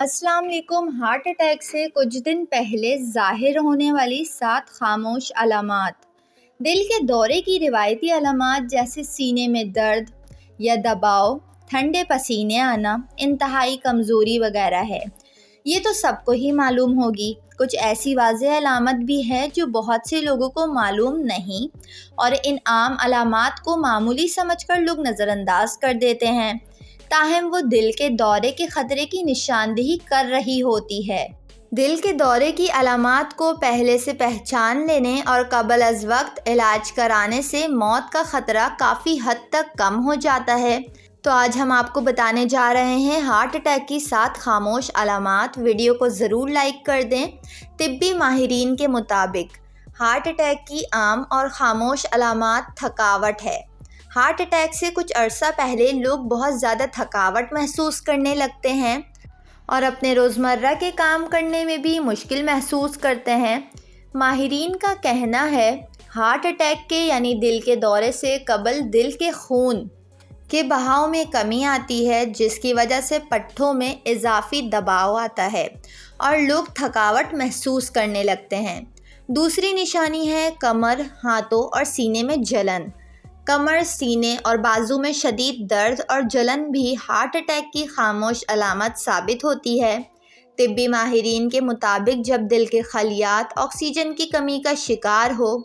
السلام علیکم۔ Heart attack سے کچھ دن پہلے ظاہر ہونے والی 7 خاموش علامات دل کے دورے کی روایتی علامات جیسے سینے میں درد یا دباؤ، ٹھنڈے پسینے آنا، انتہائی کمزوری وغیرہ ہے۔ یہ تو سب کو ہی معلوم ہوگی۔ کچھ ایسی واضح علامت بھی ہے جو بہت سے لوگوں کو معلوم نہیں، اور ان عام علامات کو معمولی سمجھ کر لوگ نظر انداز کر دیتے ہیں، تاہم وہ دل کے دورے کے خطرے کی نشاندہی کر رہی ہوتی ہے۔ دل کے دورے کی علامات کو پہلے سے پہچان لینے اور قبل از وقت علاج کرانے سے موت کا خطرہ کافی حد تک کم ہو جاتا ہے۔ تو آج ہم آپ کو بتانے جا رہے ہیں ہارٹ اٹیک کی 7 خاموش علامات۔ ویڈیو کو ضرور لائک کر دیں۔ طبی ماہرین کے مطابق ہارٹ اٹیک کی عام اور خاموش علامات تھکاوٹ ہے۔ ہارٹ اٹیک سے کچھ عرصہ پہلے لوگ بہت زیادہ تھکاوٹ محسوس کرنے لگتے ہیں اور اپنے روزمرہ کے کام کرنے میں بھی مشکل محسوس کرتے ہیں۔ ماہرین کا کہنا ہے ہارٹ اٹیک کے یعنی دل کے دورے سے قبل دل کے خون کے بہاؤ میں کمی آتی ہے، جس کی وجہ سے پٹھوں میں اضافی دباؤ آتا ہے اور لوگ تھکاوٹ محسوس کرنے لگتے ہیں۔ دوسری نشانی ہے کمر، ہاتھوں اور سینے میں جلن۔ کمر، سینے اور بازو میں شدید درد اور جلن بھی ہارٹ اٹیک کی خاموش علامت ثابت ہوتی ہے۔ طبی ماہرین کے مطابق جب دل کے خلیات آکسیجن کی کمی کا شکار ہو،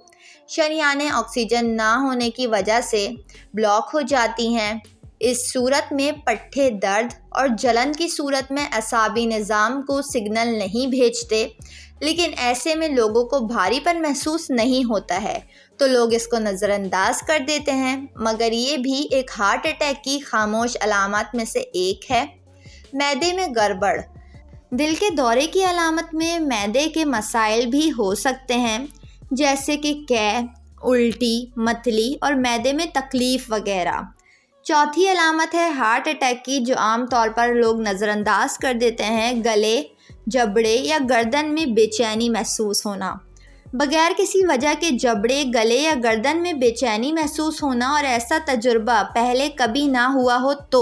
شریانیں آکسیجن نہ ہونے کی وجہ سے بلاک ہو جاتی ہیں، اس صورت میں پٹھے درد اور جلن کی صورت میں اعصابی نظام کو سگنل نہیں بھیجتے، لیکن ایسے میں لوگوں کو بھاری پن محسوس نہیں ہوتا ہے تو لوگ اس کو نظر انداز کر دیتے ہیں، مگر یہ بھی ایک ہارٹ اٹیک کی خاموش علامات میں سے ایک ہے۔ معدے میں گڑبڑ۔ دل کے دورے کی علامت میں معدے کے مسائل بھی ہو سکتے ہیں، جیسے کہ قے، الٹی، متلی اور معدے میں تکلیف وغیرہ۔ چوتھی علامت ہے ہارٹ اٹیک کی جو عام طور پر لوگ نظر انداز کر دیتے ہیں، گلے، جبڑے یا گردن میں بے چینی محسوس ہونا۔ بغیر کسی وجہ کے جبڑے، گلے یا گردن میں بے چینی محسوس ہونا اور ایسا تجربہ پہلے کبھی نہ ہوا ہو تو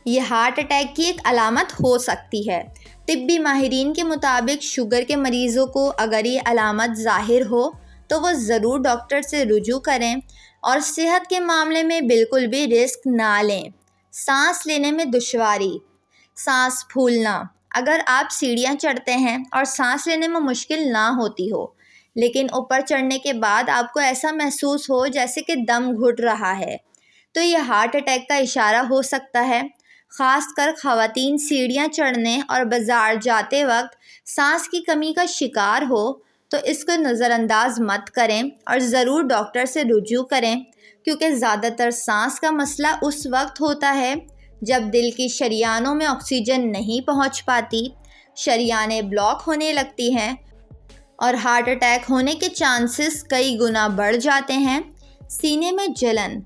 یہ ہارٹ اٹیک کی ایک علامت ہو سکتی ہے۔ طبی ماہرین کے مطابق شوگر کے مریضوں کو اگر یہ علامت ظاہر ہو تو وہ ضرور ڈاکٹر سے رجوع کریں اور صحت کے معاملے میں بالکل بھی رسک نہ لیں۔ سانس لینے میں دشواری، سانس پھولنا۔ اگر آپ سیڑھیاں چڑھتے ہیں اور سانس لینے میں مشکل نہ ہوتی ہو، لیکن اوپر چڑھنے کے بعد آپ کو ایسا محسوس ہو جیسے کہ دم گھٹ رہا ہے، تو یہ ہارٹ اٹیک کا اشارہ ہو سکتا ہے۔ خاص کر خواتین سیڑھیاں چڑھنے اور بازار جاتے وقت سانس کی کمی کا شکار ہو تو اس کو نظر انداز مت کریں اور ضرور ڈاکٹر سے رجوع کریں، کیونکہ زیادہ تر سانس کا مسئلہ اس وقت ہوتا ہے جب دل کی شریانوں میں آکسیجن نہیں پہنچ پاتی، شریانیں بلاک ہونے لگتی ہیں اور ہارٹ اٹیک ہونے کے چانسز کئی گنا بڑھ جاتے ہیں۔ سینے میں جلن۔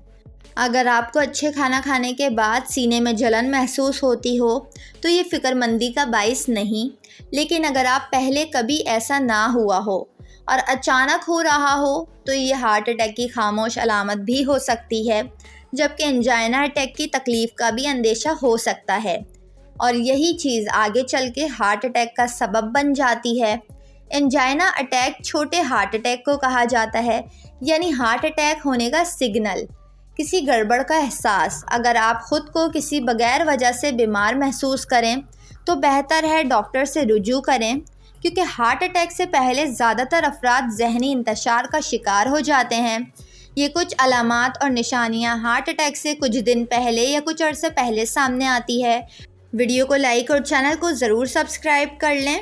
اگر آپ کو اچھے کھانا کھانے کے بعد سینے میں جلن محسوس ہوتی ہو تو یہ فکر مندی کا باعث نہیں، لیکن اگر آپ پہلے کبھی ایسا نہ ہوا ہو اور اچانک ہو رہا ہو تو یہ ہارٹ اٹیک کی خاموش علامت بھی ہو سکتی ہے، جبکہ انجائنا اٹیک کی تکلیف کا بھی اندیشہ ہو سکتا ہے، اور یہی چیز آگے چل کے ہارٹ اٹیک کا سبب بن جاتی ہے۔ انجائنا اٹیک چھوٹے ہارٹ اٹیک کو کہا جاتا ہے، یعنی ہارٹ اٹیک ہونے کا سگنل، کسی گڑبڑ کا احساس۔ اگر آپ خود کو کسی بغیر وجہ سے بیمار محسوس کریں تو بہتر ہے ڈاکٹر سے رجوع کریں، کیونکہ ہارٹ اٹیک سے پہلے زیادہ تر افراد ذہنی انتشار کا شکار ہو جاتے ہیں۔ یہ کچھ علامات اور نشانیاں ہارٹ اٹیک سے کچھ دن پہلے یا کچھ عرصے پہلے سامنے آتی ہے۔ ویڈیو کو لائک اور چینل کو ضرور سبسکرائب کر لیں۔